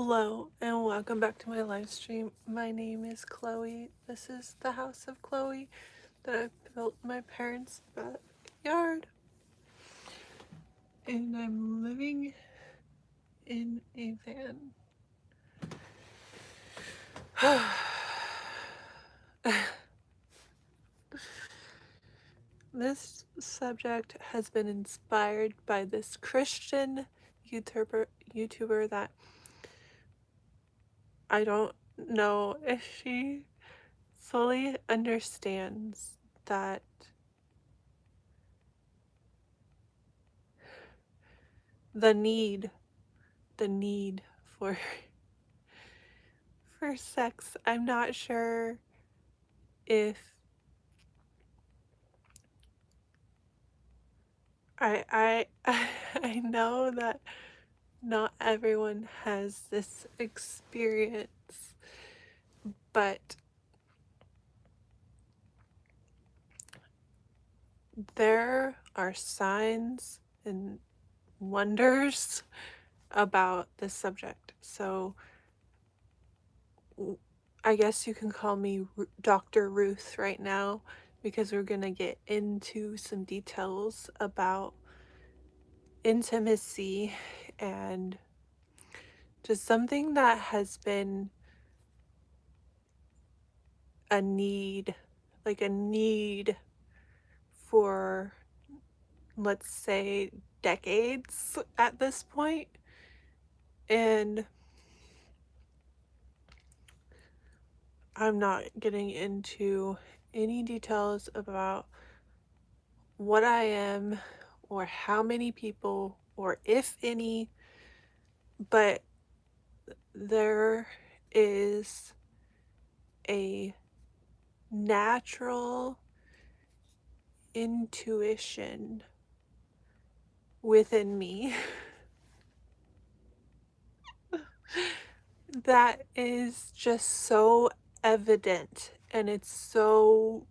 Hello and welcome back to my live stream. My name is Chloe. This is the house of Chloe that I built in my parents' backyard. And I'm living in a van. This subject has been inspired by this Christian YouTuber that I don't know if she fully understands that the need the need for sex. I'm not sure if I know that not everyone has this experience, but there are signs and wonders about this subject. So I guess you can call me Dr. Ruth right now because we're going to get into some details about intimacy and just something that has been a need, like a need for, let's say, decades at this point. And I'm not getting into any details about what I am or how many people or if any, but there is a natural intuition within me that is just so evident and it's so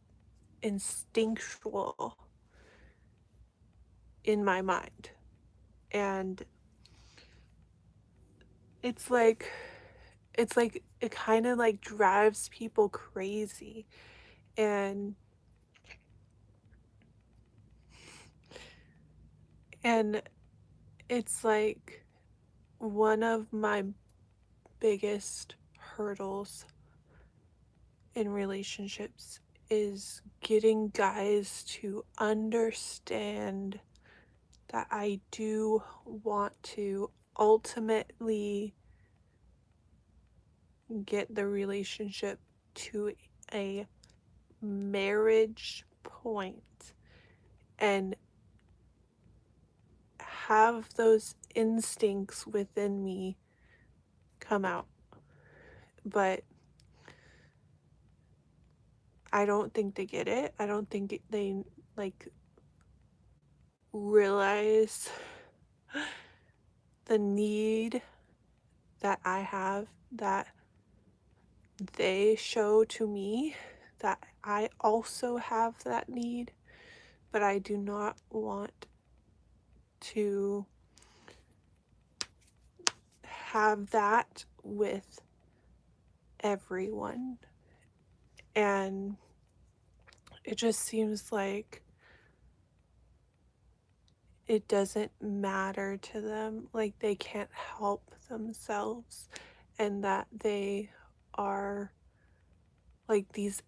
instinctual in my mind. And it's like it kind of like drives people crazy. And and it's like one of my biggest hurdles in relationships is getting guys to understand that I do want to ultimately get the relationship to a marriage point and have those instincts within me come out. But I don't think they get it. I don't think they like realize the need that I have, that they show to me, that I also have that need, but I do not want to have that with everyone. And it just seems like it doesn't matter to them, like they can't help themselves, and that they are like these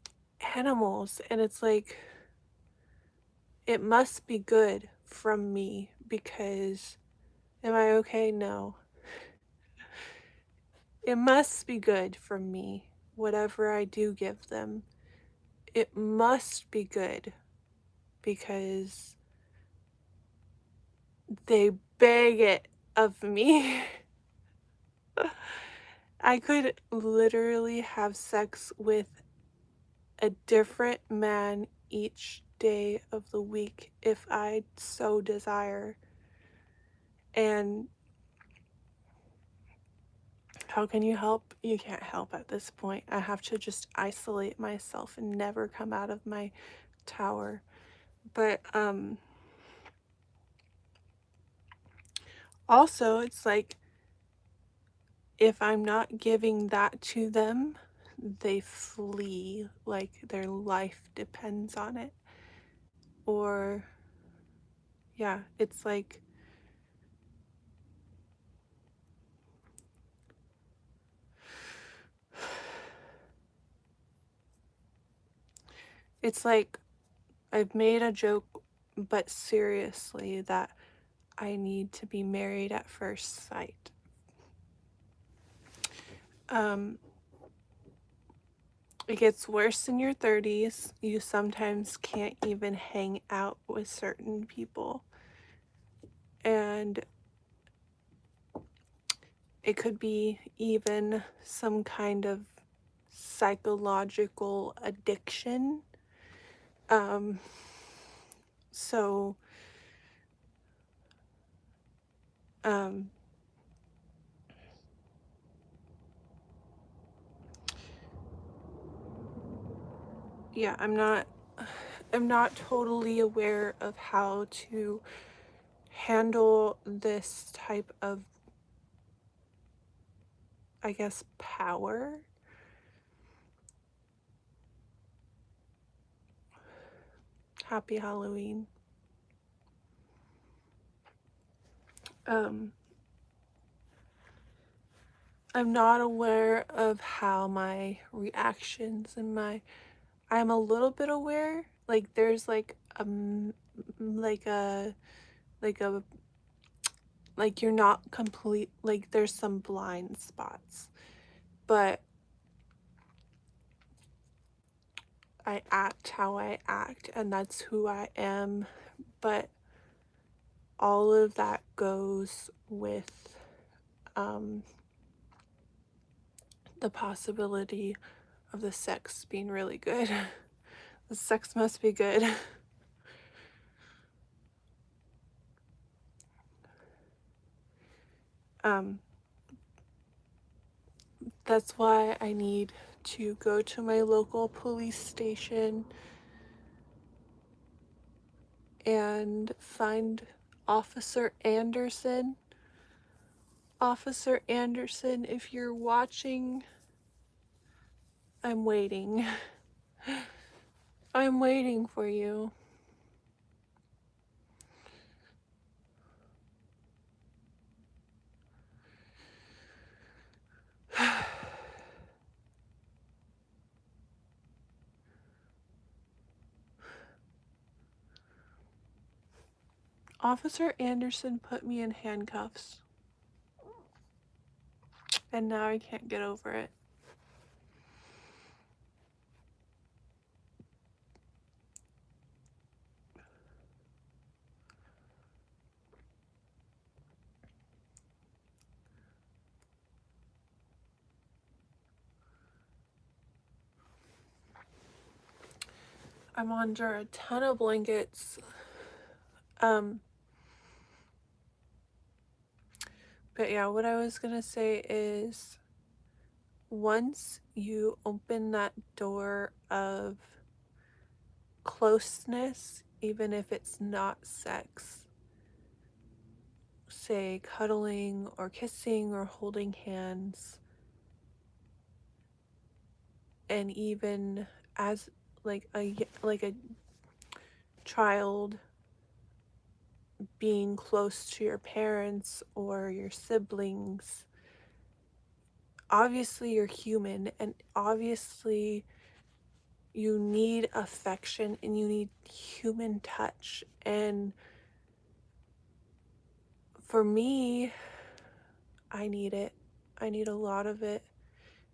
animals. And it's like, it must be good from me because am I okay? No. It must be good from me, whatever I do give them. It must be good because they beg it of me. I could literally have sex with a different man each day of the week if I so desire. And how can you help? You can't help at this point. I have to just isolate myself and never come out of my tower. But also it's like if I'm not giving that to them, they flee like their life depends on it. Or, yeah, it's like, it's like I've made a joke, but seriously, that I need to be married at first sight. Um, it gets worse in your 30s. You sometimes can't even hang out with certain people. And it could be even some kind of psychological addiction. Um, so, um, yeah, I'm not totally aware of how to handle this type of, I guess, power. Happy Halloween. Um, I'm not aware of how my reactions and I'm a little bit aware. Like there's like a like a like you're not complete, like there's some blind spots. But I act how I act and that's who I am. But all of that goes with um the possibility of the sex being really good. The sex must be good. Um, that's why I need to go to my local police station and find Officer Anderson. Officer Anderson, if you're watching, I'm waiting. I'm waiting for you. Officer Anderson put me in handcuffs, and now I can't get over it. I'm under a ton of blankets. Um, but yeah, what I was gonna say is once you open that door of closeness, even if it's not sex, say cuddling or kissing or holding hands, and even as like a child being close to your parents or your siblings, obviously you're human and obviously you need affection and you need human touch. And for me, I need it. I need a lot of it.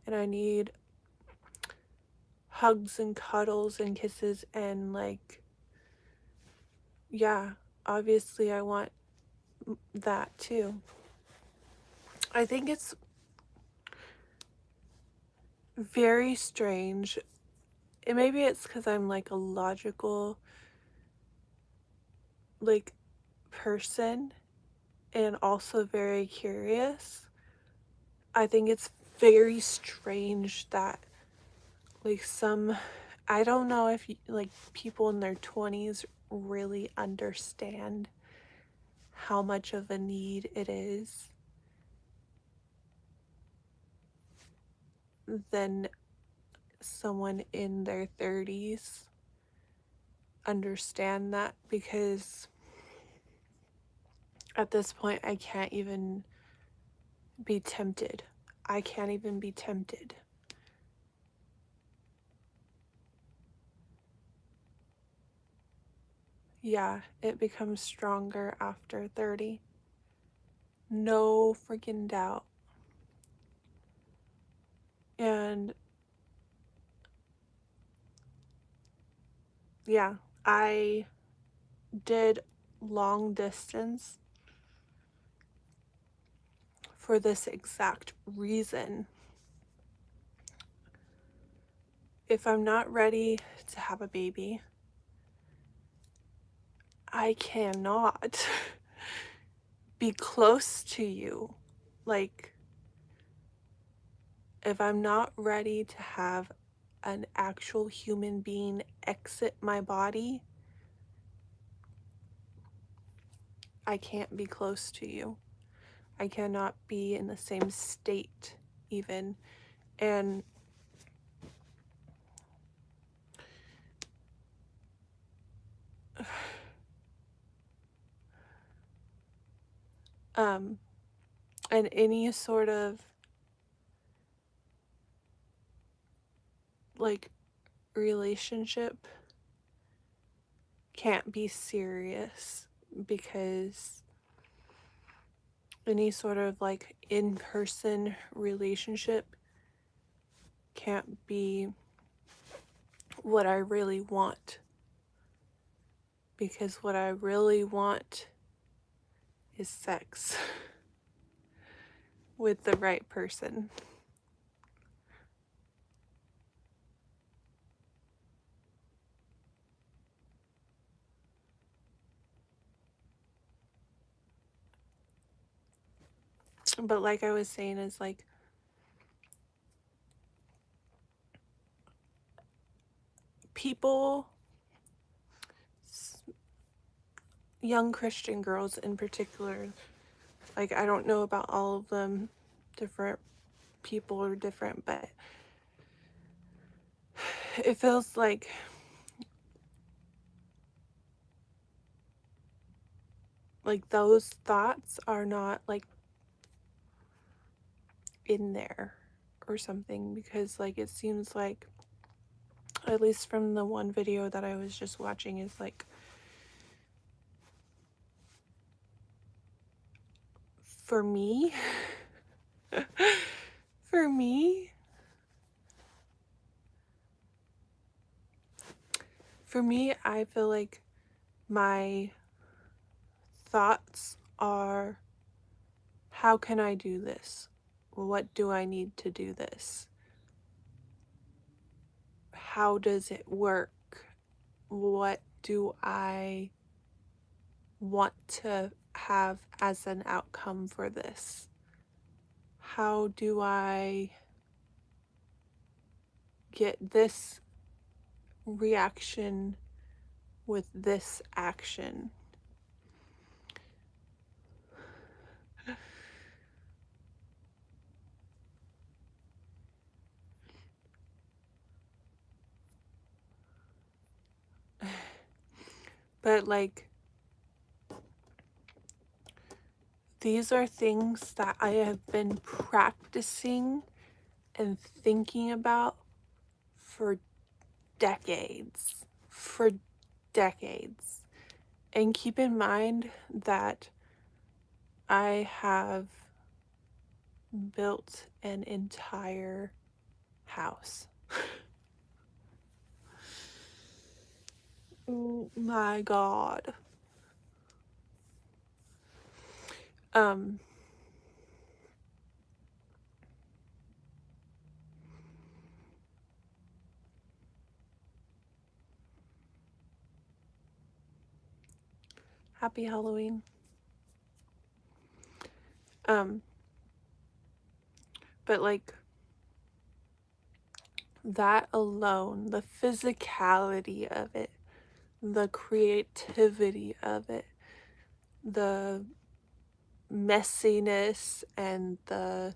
And I need hugs and cuddles and kisses and like, yeah, obviously I want that too. I think it's very strange. And maybe it's because I'm like a logical like person and also very curious. I think it's very strange that like I don't know if like people in their 20s really understand how much of a need it is. than someone in their 30s understand that, because at this point I can't even be tempted. I can't even be tempted. Yeah, it becomes stronger after 30. No freaking doubt. And yeah, I did long distance for this exact reason. If I'm not ready to have a baby, I cannot be close to you. Like, if I'm not ready to have an actual human being exit my body, I can't be close to you. I cannot be in the same state, even. And um and any sort of like relationship can't be serious, because any sort of like in-person relationship can't be what I really want, because what I really want is sex with the right person. But like I was saying, is like, people, young Christian girls in particular, like, I don't know about all of them, different people are different, but it feels like those thoughts are not like in there or something, because like it seems like, at least from the one video that I was just watching, is like, for me for me I feel like my thoughts are, how can I do this? What do I need to do this? How does it work? What do I want to have as an outcome for this? How do I get this reaction with this action? But like, these are things that I have been practicing and thinking about for decades. For decades. And keep in mind that I have built an entire house. Oh my God. Um, Happy Halloween. Um, but like, that alone, the physicality of it, the creativity of it, the messiness and the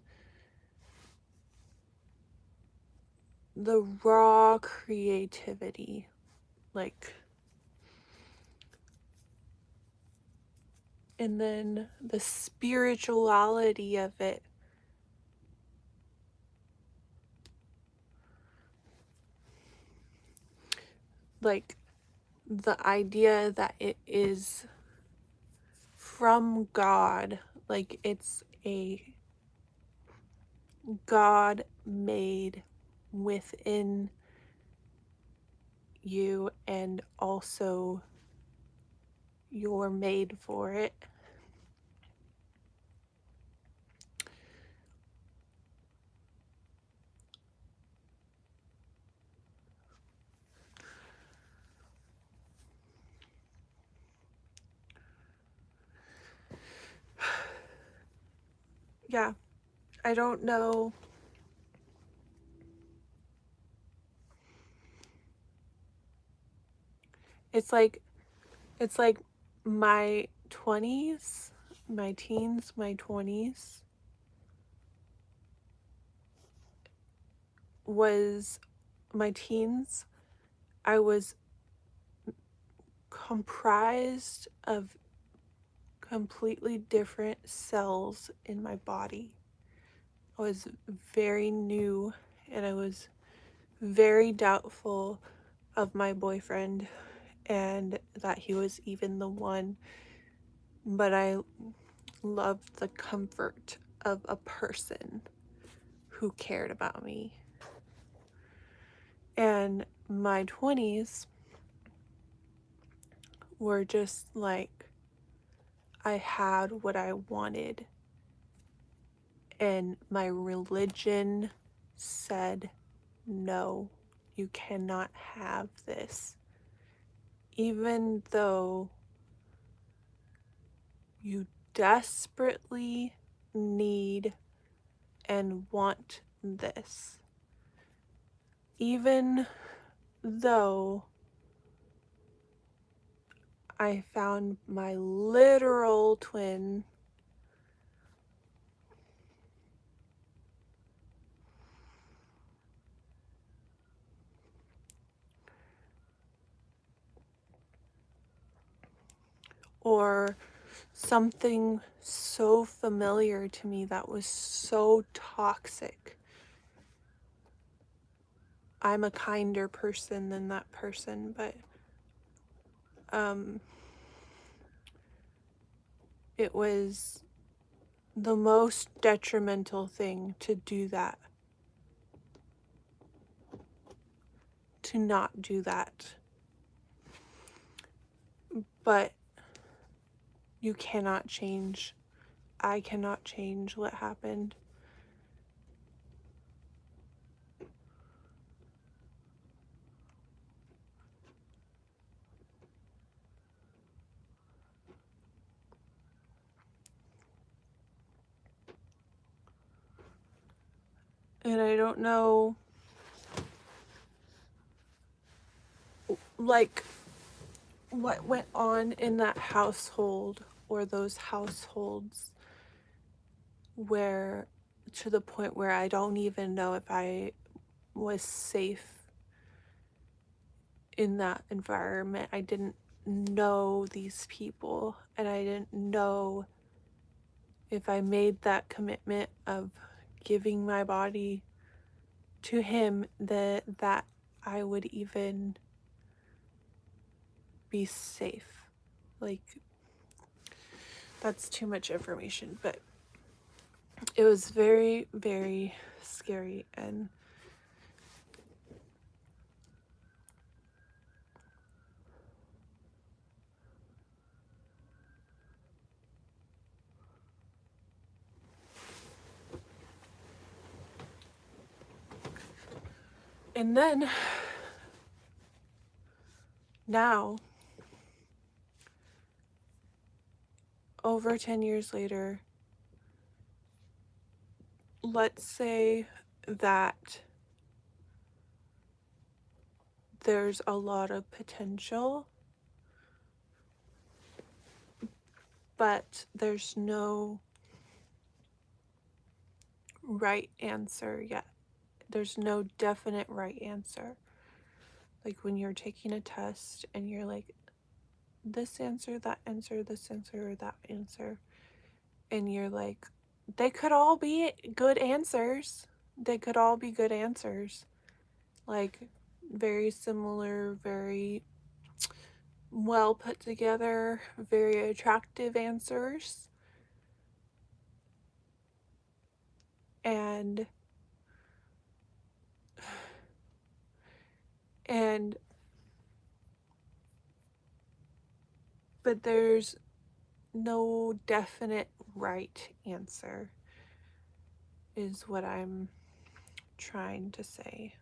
the raw creativity, like, and then the spirituality of it. Like the idea that it is from God, like it's a God made within you, and also you're made for it. Yeah, I don't know. It's like my 20s, my teens, my 20s was my teens. I was comprised of completely different cells in my body. I was very new, and I was very doubtful of my boyfriend and that he was even the one. But I loved the comfort of a person who cared about me. And my 20s were just like, I had what I wanted, and my religion said, no, you cannot have this. Even though you desperately need and want this. Even though I found my literal twin, or something so familiar to me that was so toxic. I'm a kinder person than that person, but it was the most detrimental thing to do that. To not do that. But you cannot change. I cannot change what happened. And I don't know, like, what went on in that household or those households where, to the point where I don't even know if I was safe in that environment. I didn't know these people, and I didn't know if I made that commitment of giving my body to him, that I would even be safe. Like, that's too much information, but it was very, very scary. And then now, over 10 years later, let's say that there's a lot of potential, but there's no right answer yet. there's no definite right answer. Like when you're taking a test and you're like, this answer, that answer, this answer, or that answer, and you're like, they could all be good answers. They could all be good answers. Like, very similar, very well put together, very attractive answers. And and but there's no definite right answer is what I'm trying to say.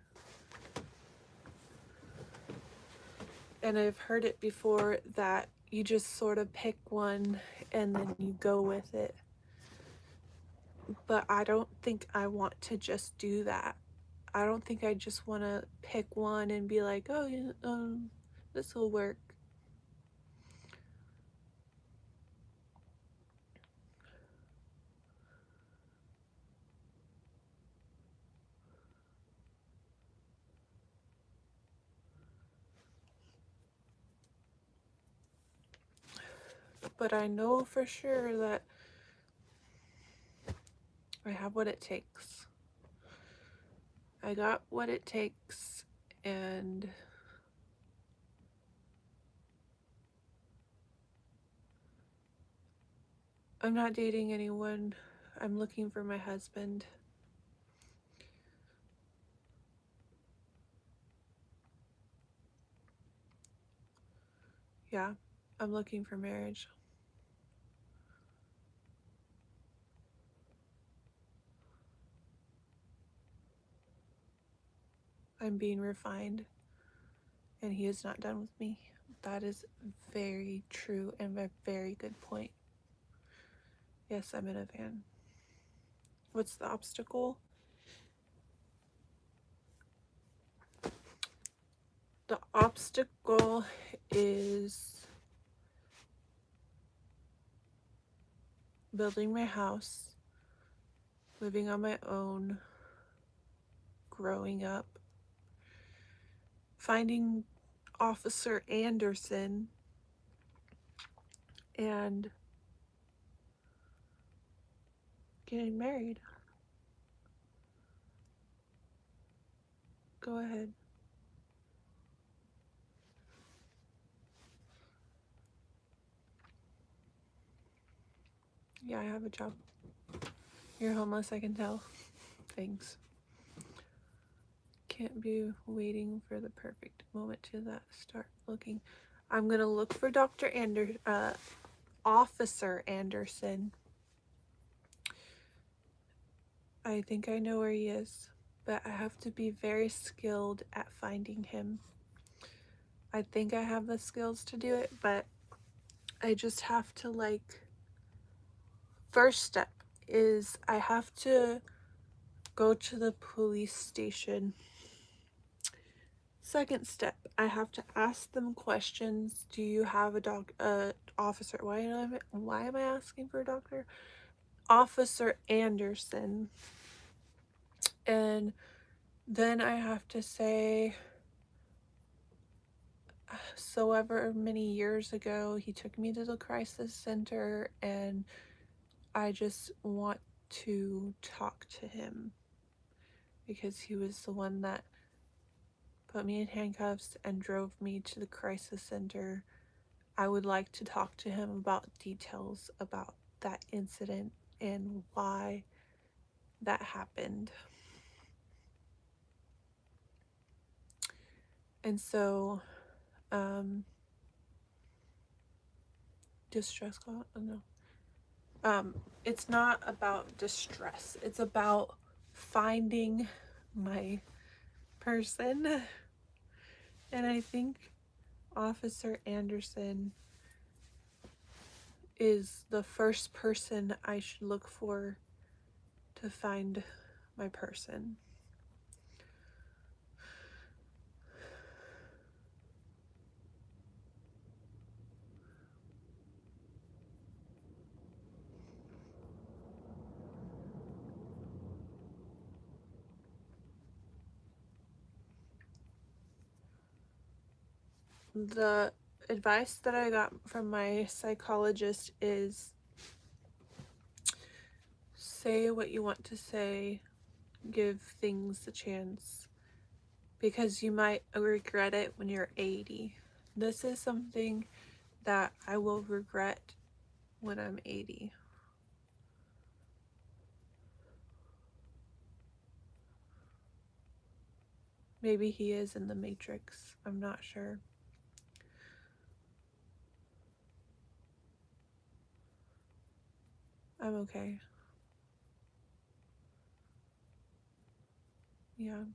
And I've heard it before that you just sort of pick one and then you go with it. But I don't think I want to just do that. I don't think I just want to pick one and be like, oh, yeah, this will work. But I know for sure that I have what it takes. I got what it takes, and I'm not dating anyone. I'm looking for my husband. Yeah, I'm looking for marriage. I'm being refined, and he is not done with me. That is very true and a very good point. Yes, I'm in a van. What's the obstacle? The obstacle is building my house, living on my own, growing up, finding Officer Anderson, and getting married. Go ahead. Yeah, I have a job. You're homeless, I can tell. Thanks. Can't be waiting for the perfect moment to start looking. I'm gonna look for Officer Anderson. I think I know where he is, but I have to be very skilled at finding him. I think I have the skills to do it, but I just have to, like, first step is I have to go to the police station. Second step, I have to ask them questions. Do you have a officer? Why am I asking for a doctor? Officer Anderson. And then I have to say, so ever many years ago, he took me to the crisis center, and I just want to talk to him because he was the one that put me in handcuffs and drove me to the crisis center. I would like to talk to him about details about that incident and why that happened. And so, distress call? Oh, no. It's not about distress. It's about finding my person. And I think Officer Anderson is the first person I should look for to find my person. The advice that I got from my psychologist is say what you want to say, give things a chance, because you might regret it when you're 80. This is something that I will regret when I'm 80. Maybe he is in the Matrix. I'm not sure. I'm okay. Yeah.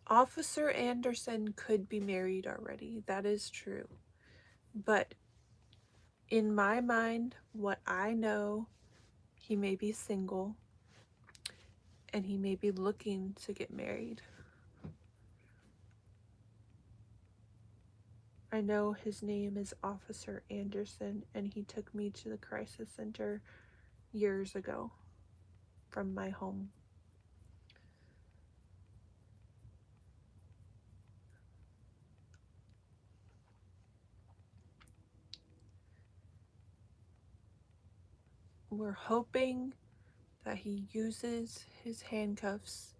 Officer Anderson could be married already. That is true. But in my mind, what I know, he may be single and he may be looking to get married. I know his name is Officer Anderson, and he took me to the crisis center years ago from my home. We're hoping that he uses his handcuffs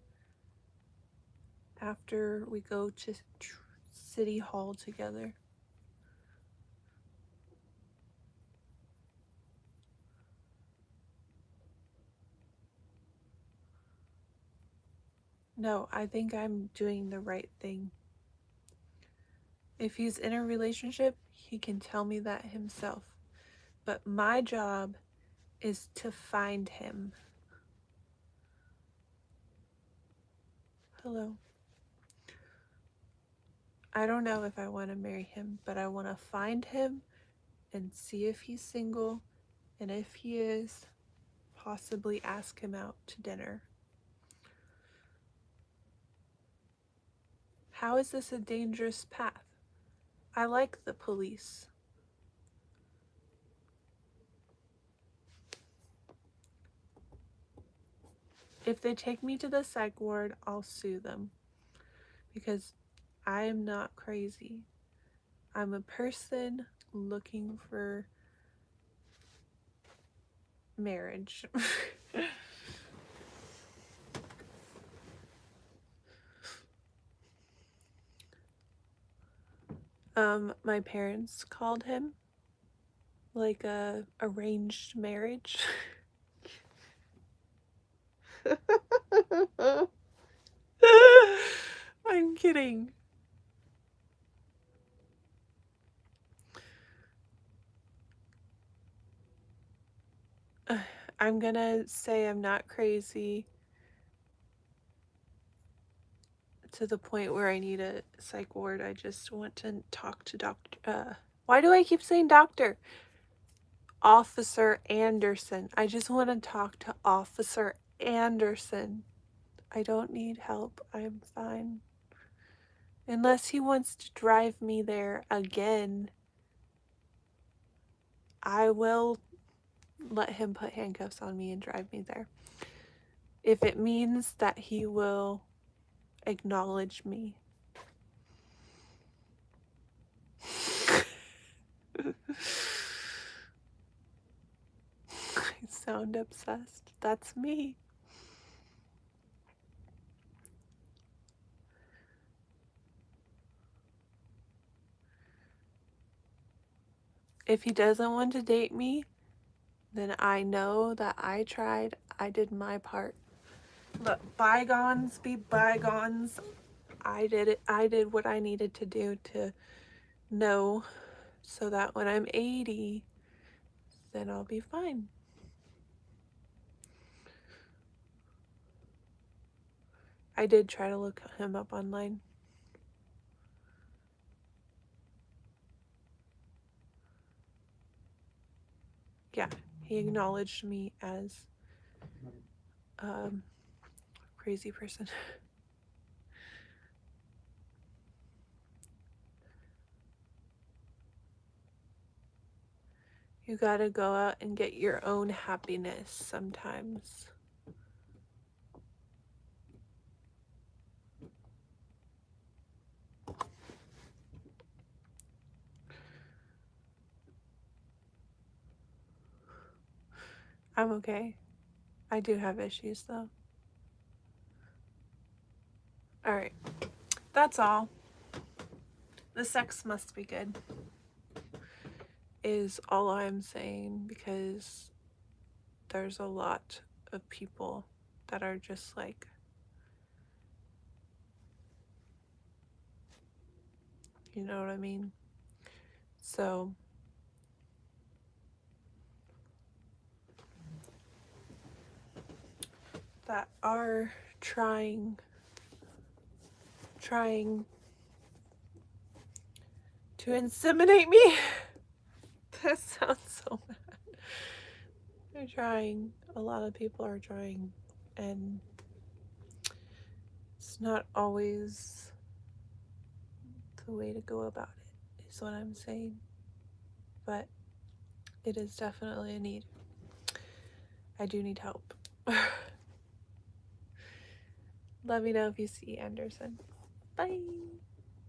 after we go to City Hall together. No, I think I'm doing the right thing. If he's in a relationship, he can tell me that himself. But my job is to find him. Hello. I don't know if I want to marry him, but I want to find him and see if he's single, and if he is, possibly ask him out to dinner. How is this a dangerous path? I like the police. If they take me to the psych ward, I'll sue them. Because I am not crazy. I'm a person looking for marriage. My parents called him like a arranged marriage. I'm kidding. I'm gonna say I'm not crazy to the point where I need a psych ward. I just want to talk to Doctor. Why do I keep saying doctor? Officer Anderson. I just want to talk to Officer Anderson. I don't need help. I'm fine. Unless he wants to drive me there again, I will let him put handcuffs on me and drive me there. If it means that he will acknowledge me. I sound obsessed. That's me. If he doesn't want to date me, then I know that I tried. I did my part. Let bygones be bygones. I did it. I did what I needed to do to know so that when I'm 80, then I'll be fine. I did try to look him up online. Yeah, he acknowledged me as a crazy person. You gotta go out and get your own happiness sometimes. I'm okay. I do have issues though. Alright, that's all. The sex must be good, is all I'm saying, because there's a lot of people that are just like, you know what I mean? So, that are trying to inseminate me. That sounds so bad. They're trying. A lot of people are trying. And it's not always the way to go about it, is what I'm saying. But it is definitely a need. I do need help. Let me know if you see Anderson. Bye.